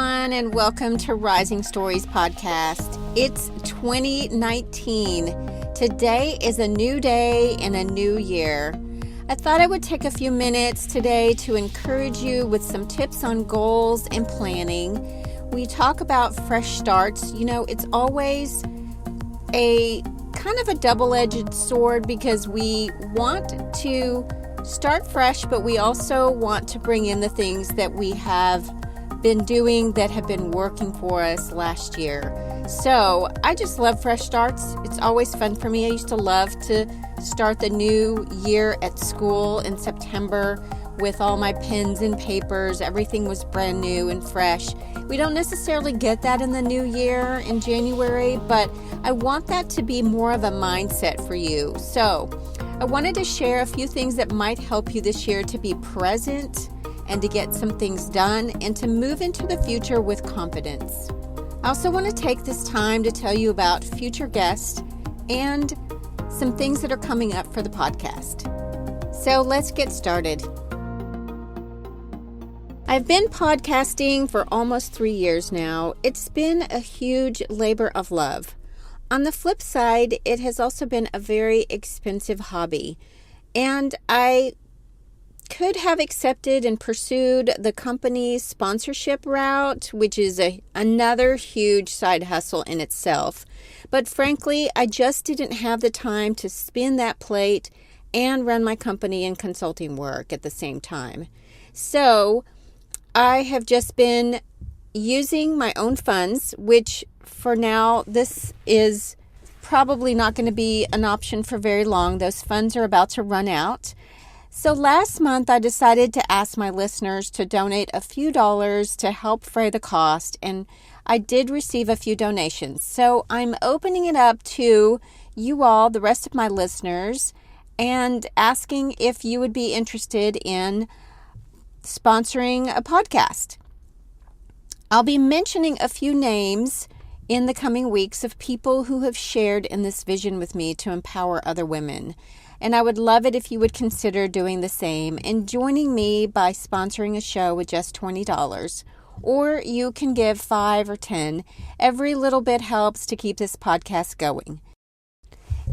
everyone, and welcome to Rising Stories Podcast. It's 2019. Today is a new day and a new year. I thought I would take a few minutes today to encourage you with some tips on goals and planning. We talk about fresh starts. You know, it's always a kind of a double-edged sword because we want to start fresh, but we also want to bring in the things that we have been doing that have been working for us last year. So I just love fresh starts. It's always fun for me. I used to love to start the new year at school in September with all my pens and papers. Everything was brand new and fresh. We don't necessarily get that in the new year in January, but I want that to be more of a mindset for you. So I wanted to share a few things that might help you this year to be present and to get some things done and to move into the future with confidence. I also want to take this time to tell you about future guests and some things that are coming up for the podcast. So let's get started. I've been podcasting for almost 3 years now. It's been a huge labor of love. On the flip side, it has also been a very expensive hobby. And I could have accepted and pursued the company's sponsorship route, which is another huge side hustle in itself. But frankly, I just didn't have the time to spin that plate and run my company and consulting work at the same time. So I have just been using my own funds, which for now, this is probably not going to be an option for very long. Those funds are about to run out. So last month, I decided to ask my listeners to donate a few dollars to help fray the cost, and I did receive a few donations. So I'm opening it up to you all, the rest of my listeners, and asking if you would be interested in sponsoring a podcast. I'll be mentioning a few names in the coming weeks of people who have shared in this vision with me to empower other women. And I would love it if you would consider doing the same and joining me by sponsoring a show with just $20. Or you can give $5 or $10. Every little bit helps to keep this podcast going.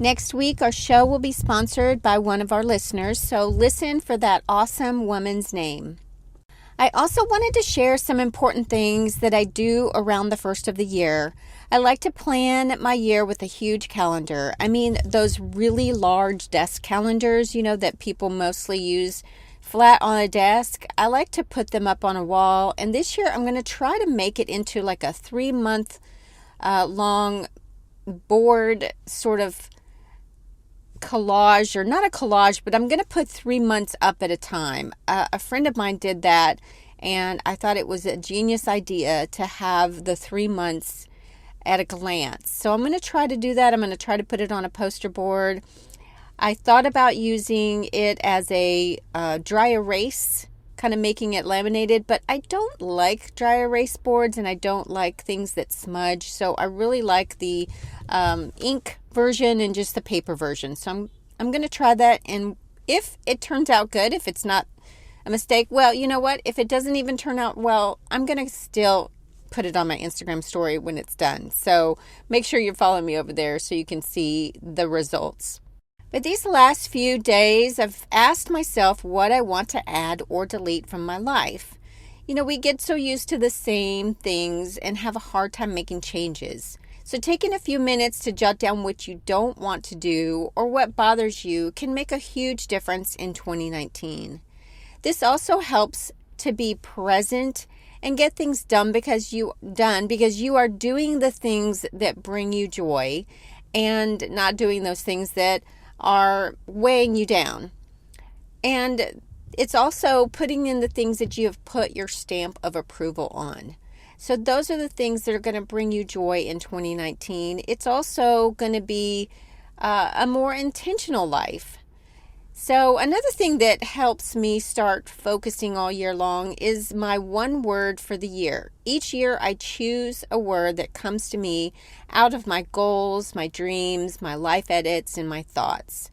Next week, our show will be sponsored by one of our listeners, so listen for that awesome woman's name. I also wanted to share some important things that I do around the first of the year. I like to plan my year with a huge calendar. I mean, those really large desk calendars, you know, that people mostly use flat on a desk. I like to put them up on a wall. And this year, I'm going to try to make it into like a 3-month long board sort of collage, or not a collage, but I'm going to put 3 months up at a time. A friend of mine did that, and I thought it was a genius idea to have the 3 months at a glance. So I'm going to try to do that. I'm going to try to put it on a poster board. I thought about using it as a dry erase, kind of making it laminated, but I don't like dry erase boards and I don't like things that smudge. So I really like the ink version and just the paper version. So I'm going to try that, and if it turns out good, if it's not a mistake, well, you know what? If it doesn't even turn out well, I'm going to still put it on my Instagram story when it's done. So make sure you're following me over there so you can see the results. But these last few days, I've asked myself what I want to add or delete from my life. You know, we get so used to the same things and have a hard time making changes. So taking a few minutes to jot down what you don't want to do or what bothers you can make a huge difference in 2019. This also helps to be present and get things done because you are doing the things that bring you joy and not doing those things that are weighing you down. And it's also putting in the things that you have put your stamp of approval on. So those are the things that are going to bring you joy in 2019. It's also going to be a more intentional life. So another thing that helps me start focusing all year long is my one word for the year. Each year I choose a word that comes to me out of my goals, my dreams, my life edits, and my thoughts.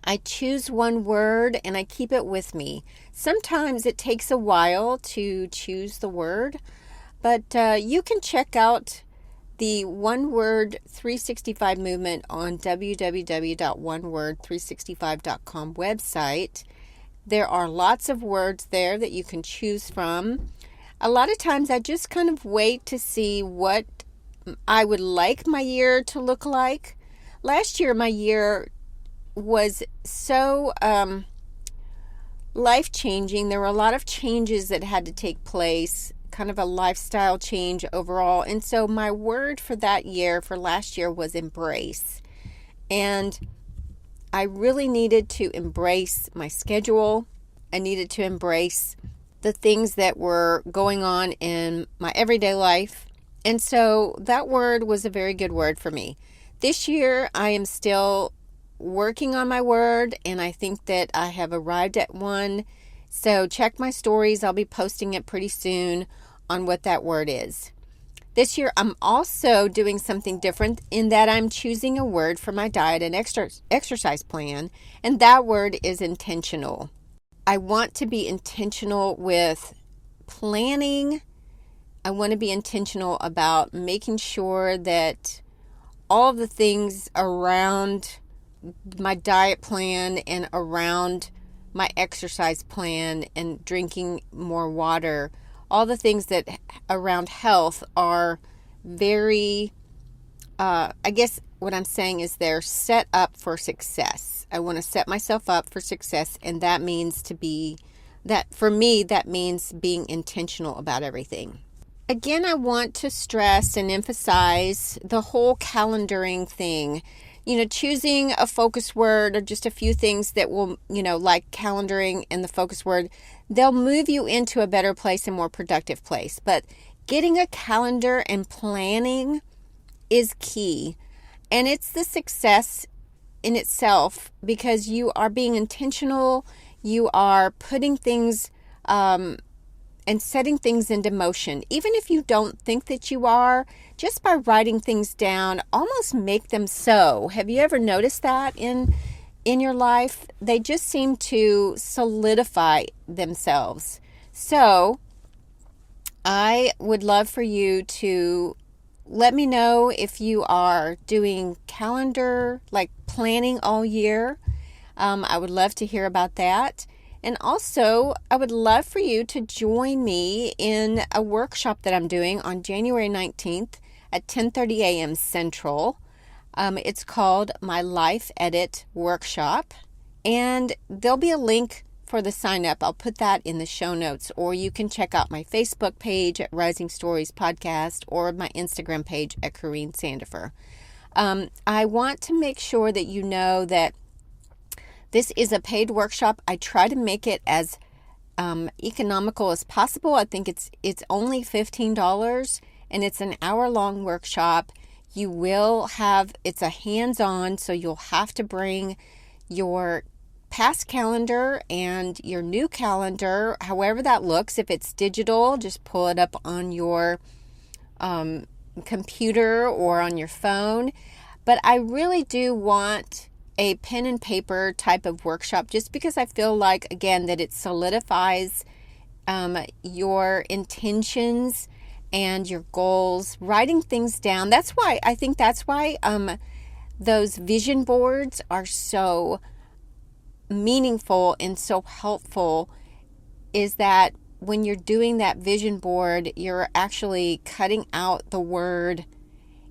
I choose one word and I keep it with me. Sometimes it takes a while to choose the word, but you can check out the One Word 365 movement on www.oneword365.com website. There are lots of words there that you can choose from. A lot of times I just kind of wait to see what I would like my year to look like. Last year, my year was so life-changing. There were a lot of changes that had to take place, kind of a lifestyle change overall. And so my word for that year, for last year, was embrace. And I really needed to embrace my schedule. I needed to embrace the things that were going on in my everyday life. And so that word was a very good word for me. This year, I am still working on my word, and I think that I have arrived at one. So check my stories. I'll be posting it pretty soon on what that word is. This year, I'm also doing something different in that I'm choosing a word for my diet and exercise plan, and that word is intentional. I want to be intentional with planning. I want to be intentional about making sure that all of the things around my diet plan and around my exercise plan and drinking more water, all the things that around health are very, I guess what I'm saying is they're set up for success. I want to set myself up for success, and that means for me, that means being intentional about everything. Again, I want to stress and emphasize the whole calendaring thing. Choosing a focus word or just a few things that will, like calendaring and the focus word, they'll move you into a better place and more productive place. But getting a calendar and planning is key. And it's the success in itself because you are being intentional, you are putting things and setting things into motion. Even if you don't think that you are, just by writing things down, almost make them so. Have you ever noticed that in your life? They just seem to solidify themselves. So I would love for you to let me know if you are doing calendar, like planning all year. I would love to hear about that. And also, I would love for you to join me in a workshop that I'm doing on January 19th at 10:30 a.m. Central. It's called My Life Edit Workshop. And there'll be a link for the sign up. I'll put that in the show notes. Or you can check out my Facebook page at Rising Stories Podcast or my Instagram page at Corrine Sandifer. I want to make sure that you know that this is a paid workshop. I try to make it as economical as possible. I think it's only $15 and it's an hour-long workshop. It's a hands-on, so you'll have to bring your past calendar and your new calendar, however that looks. If it's digital, just pull it up on your computer or on your phone. But I really do want a pen and paper type of workshop just because I feel like, again, that it solidifies your intentions and your goals, writing things down. That's why those vision boards are so meaningful and so helpful, is that when you're doing that vision board, you're actually cutting out the word.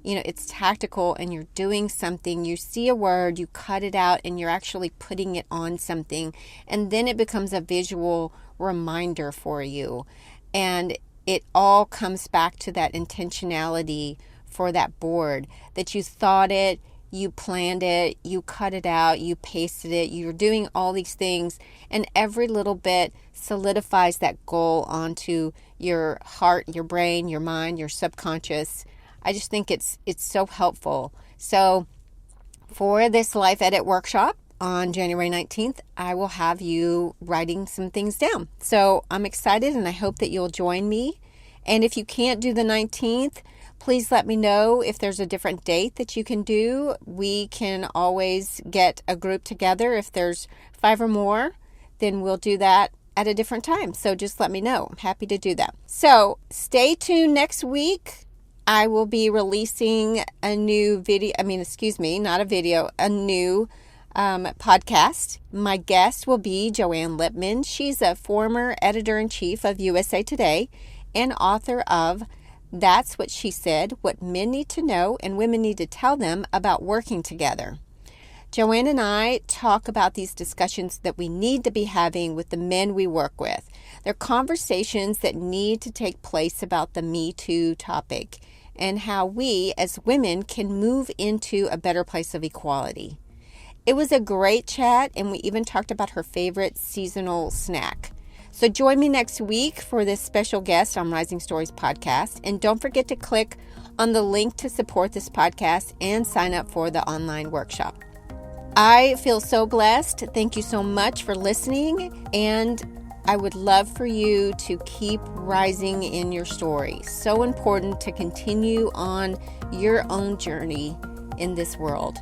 It's tactical and you're doing something. You see a word, you cut it out, and you're actually putting it on something. And then it becomes a visual reminder for you. And it all comes back to that intentionality for that board, that you thought it, you planned it, you cut it out, you pasted it, you're doing all these things. And every little bit solidifies that goal onto your heart, your brain, your mind, your subconscious. I just think it's so helpful. So for this Life Edit workshop on January 19th, I will have you writing some things down. So I'm excited and I hope that you'll join me. And if you can't do the 19th, Please let me know if there's a different date that you can do. We can always get a group together. If there's 5 or more, then we'll do that at a different time. So just let me know. I'm happy to do that. So stay tuned next week. I will be releasing a new video. Not a video, a new podcast. My guest will be Joanne Lippman. She's a former editor-in-chief of USA Today and author of That's What She Said, What Men Need to Know and Women Need to Tell Them About Working Together. Joanne and I talk about these discussions that we need to be having with the men we work with. They're conversations that need to take place about the Me Too topic and how we as women can move into a better place of equality. It was a great chat, and we even talked about her favorite seasonal snack. So join me next week for this special guest on Rising Stories podcast. And don't forget to click on the link to support this podcast and sign up for the online workshop. I feel so blessed. Thank you so much for listening. And I would love for you to keep rising in your story. So important to continue on your own journey in this world.